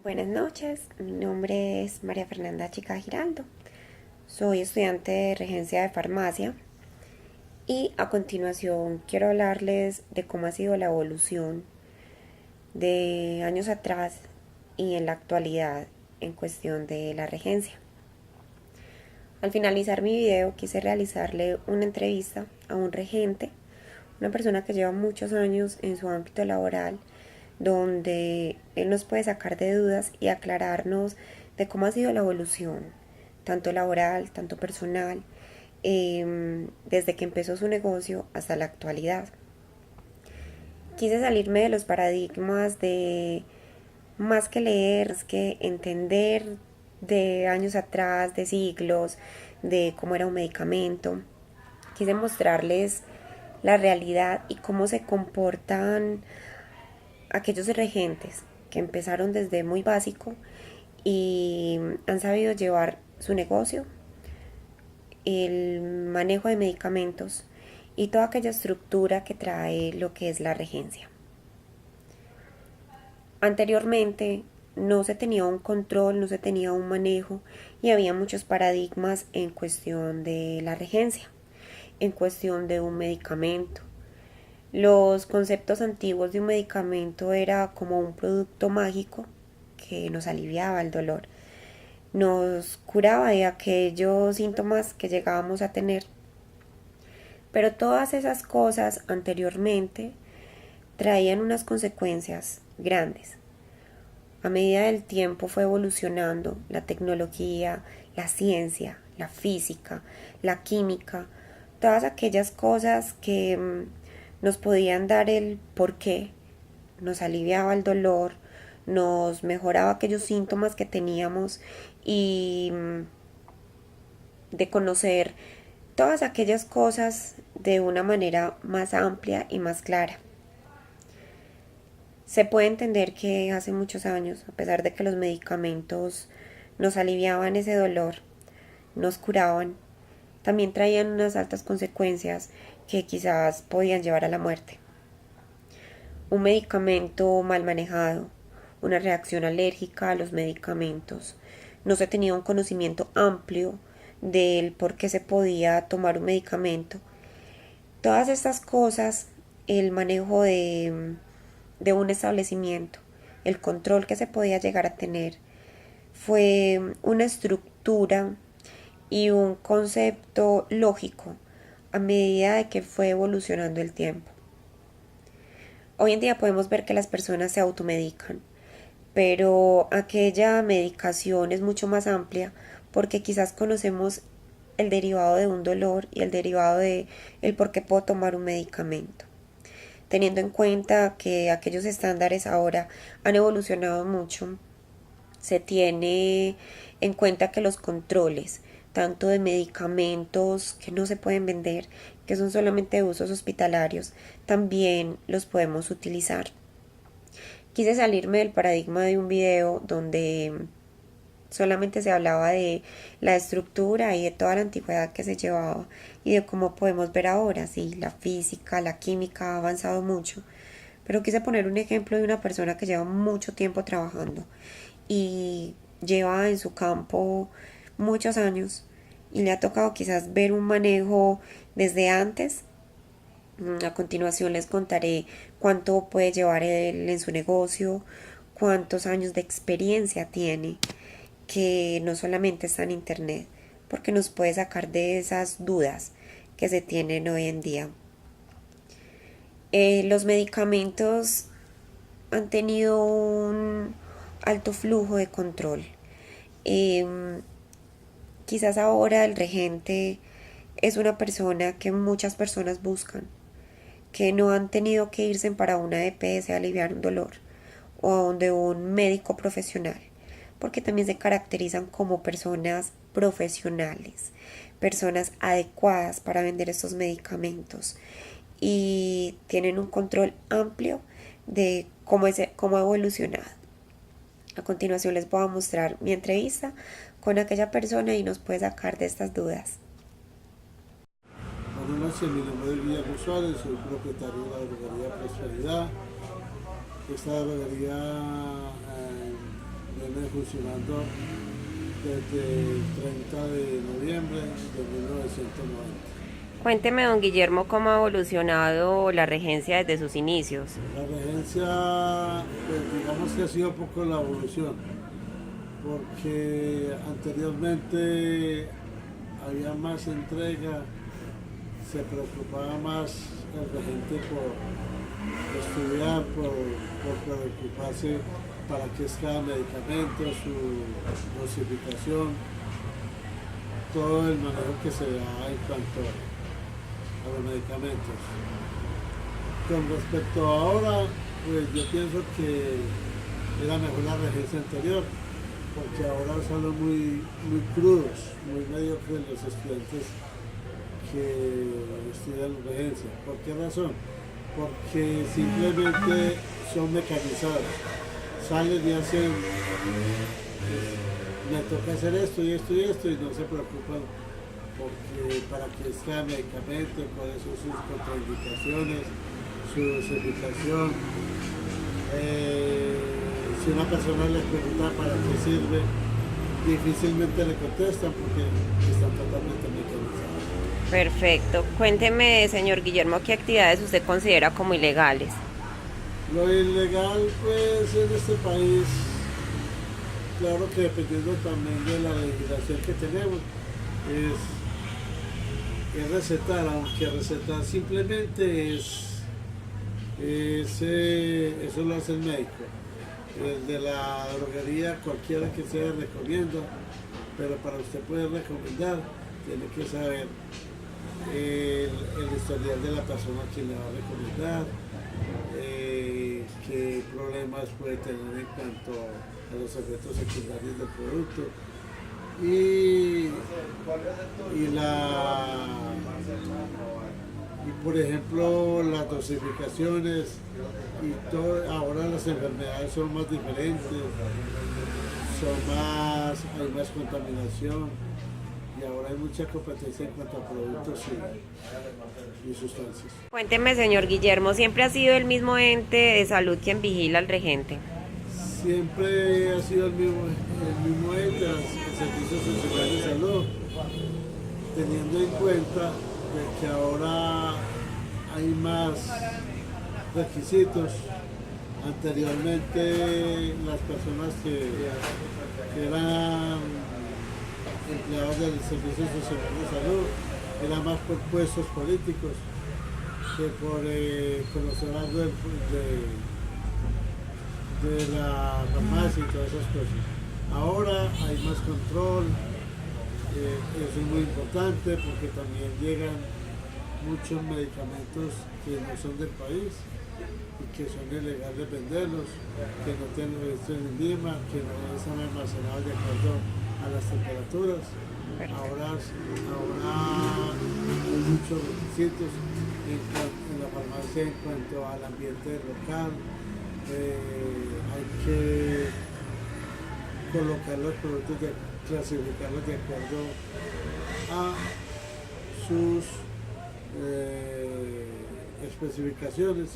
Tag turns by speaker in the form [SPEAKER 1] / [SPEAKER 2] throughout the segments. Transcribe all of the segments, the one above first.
[SPEAKER 1] Buenas noches, mi nombre es María Fernanda Chica Giraldo, soy estudiante de regencia de farmacia y a continuación quiero hablarles de cómo ha sido la evolución de años atrás y en la actualidad en cuestión de la regencia. Al finalizar mi video quise realizarle una entrevista a un regente, una persona que lleva muchos años en su ámbito laboral, donde él nos puede sacar de dudas y aclararnos de cómo ha sido la evolución, tanto laboral, tanto personal, desde que empezó su negocio hasta la actualidad. Quise salirme de los paradigmas de más que leer, más que entender de años atrás, de siglos, de cómo era un medicamento. Quise mostrarles la realidad y cómo se comportan aquellos regentes que empezaron desde muy básico y han sabido llevar su negocio, el manejo de medicamentos y toda aquella estructura que trae lo que es la regencia. Anteriormente no se tenía un control, no se tenía un manejo y había muchos paradigmas en cuestión de la regencia, en cuestión de un medicamento. Los conceptos antiguos de un medicamento era como un producto mágico que nos aliviaba el dolor, nos curaba de aquellos síntomas que llegábamos a tener. Pero todas esas cosas anteriormente traían unas consecuencias grandes. A medida del tiempo fue evolucionando la tecnología, la ciencia, la física, la química, todas aquellas cosas que nos podían dar el porqué, nos aliviaba el dolor, nos mejoraba aquellos síntomas que teníamos y de conocer todas aquellas cosas de una manera más amplia y más clara. Se puede entender que hace muchos años, a pesar de que los medicamentos nos aliviaban ese dolor, nos curaban, también traían unas altas consecuencias que quizás podían llevar a la muerte. Un medicamento mal manejado, una reacción alérgica a los medicamentos, no se tenía un conocimiento amplio del por qué se podía tomar un medicamento. Todas estas cosas, el manejo de un establecimiento, el control que se podía llegar a tener, fue una estructura y un concepto lógico a medida de que fue evolucionando el tiempo. Hoy en día podemos ver que las personas se automedican, pero aquella medicación es mucho más amplia porque quizás conocemos el derivado de un dolor y el derivado de el por qué puedo tomar un medicamento. Teniendo en cuenta que aquellos estándares ahora han evolucionado mucho, se tiene en cuenta que los controles, tanto de medicamentos que no se pueden vender, que son solamente de usos hospitalarios, también los podemos utilizar. Quise salirme del paradigma de un video donde solamente se hablaba de la estructura y de toda la antigüedad que se llevaba y de cómo podemos ver ahora, sí, la física, la química ha avanzado mucho. Pero quise poner un ejemplo de una persona que lleva mucho tiempo trabajando y lleva en su campo muchos años y le ha tocado quizás ver un manejo desde antes. A continuación les contaré cuánto puede llevar él en su negocio, cuántos años de experiencia tiene, que no solamente está en internet, porque nos puede sacar de esas dudas que se tienen hoy en día. Los medicamentos han tenido un alto flujo de control. Eh, Quizás ahora el regente es una persona que muchas personas buscan, que no han tenido que irse para una EPS a aliviar un dolor o a donde un médico profesional, porque también se caracterizan como personas profesionales, personas adecuadas para vender estos medicamentos y tienen un control amplio de cómo ha evolucionado. A continuación les voy a mostrar mi entrevista con aquella persona y nos puede sacar de estas dudas.
[SPEAKER 2] Buenas noches, mi nombre es Guillermo Suárez, soy propietario de la droguería Prosperidad. Esta droguería viene funcionando desde el 30 de noviembre de 1990.
[SPEAKER 1] Cuénteme, don Guillermo, cómo ha evolucionado la regencia desde sus inicios.
[SPEAKER 2] La regencia, pues digamos que ha sido un poco la evolución, porque anteriormente había más entrega, se preocupaba más el regente por estudiar, por preocuparse para qué es cada medicamento, su dosificación, todo el manejo que se da en cuanto a los medicamentos. Con respecto a ahora, pues yo pienso que era mejor la regencia anterior, porque ahora son muy crudos, muy mediocres los estudiantes que estudian regencia. ¿Por qué razón? Porque simplemente son mecanizados. Salen y hacen, me toca hacer esto y esto y esto, y no se preocupan porque para qué es cada medicamento, cuáles son sus contraindicaciones, su dosificación. Si una persona les pregunta para qué sirve, difícilmente le contestan porque están totalmente mecanizados.
[SPEAKER 1] Perfecto. Cuénteme, señor Guillermo, qué actividades usted considera como ilegales.
[SPEAKER 2] Lo ilegal, pues, en este país, claro que dependiendo también de la legislación que tenemos, es recetar, aunque recetar simplemente eso lo hace el médico. El de la droguería, cualquiera que sea, recomienda, pero para usted poder recomendar, tiene que saber el historial de la persona a quien le va a recomendar, qué problemas puede tener en cuanto a los efectos secundarios del producto y por ejemplo las dosificaciones y todo. Ahora las enfermedades son más diferentes, hay más contaminación y ahora hay mucha competencia en cuanto a productos y sustancias.
[SPEAKER 1] Cuénteme, señor Guillermo, ¿siempre ha sido el mismo ente de salud quien vigila al regente?
[SPEAKER 2] Siempre ha sido el mismo ente, el Servicio Social de Salud, teniendo en cuenta de que ahora hay más requisitos. Anteriormente las personas que eran empleados del Servicio Social de Salud eran más por puestos políticos que por conocer algo de la farmacia y todas esas cosas. Ahora hay más control, eso es muy importante porque también llegan muchos medicamentos que no son del país y que son ilegales venderlos, que no tienen registro en Lima, que no están almacenados de acuerdo a las temperaturas. Ahora hay muchos requisitos en la farmacia en cuanto al ambiente local. Hay que colocar los productos, clasificarlos de acuerdo a sus especificaciones.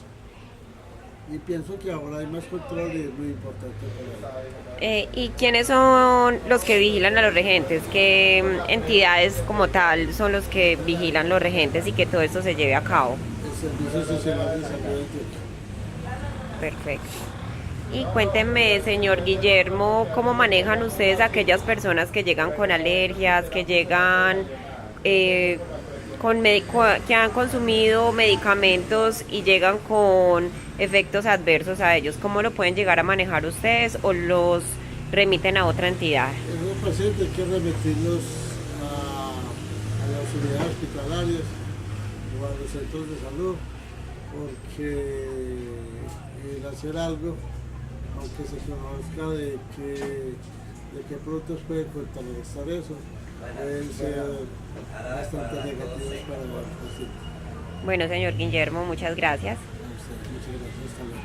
[SPEAKER 2] Y pienso que ahora hay más control y es muy importante para ello.
[SPEAKER 1] ¿Y quiénes son los que vigilan a los regentes? ¿Qué entidades como tal son los que vigilan los regentes y que todo esto se lleve a cabo?
[SPEAKER 2] El Servicio Social de Salud de Antioquia.
[SPEAKER 1] Perfecto. Y cuéntenme, señor Guillermo, ¿cómo manejan ustedes a aquellas personas que llegan con alergias, que llegan que han consumido medicamentos y llegan con efectos adversos a ellos? ¿Cómo lo pueden llegar a manejar ustedes o los remiten a otra entidad?
[SPEAKER 2] Esos pacientes hay que remitirlos a las unidades hospitalarias o a los centros de salud, porque el hacer algo, aunque se conozca de qué productos puede contrarrestar eso, pueden ser bastante negativos para el paciente.
[SPEAKER 1] Bueno, señor Guillermo, muchas gracias.
[SPEAKER 2] Muchas gracias, hasta luego.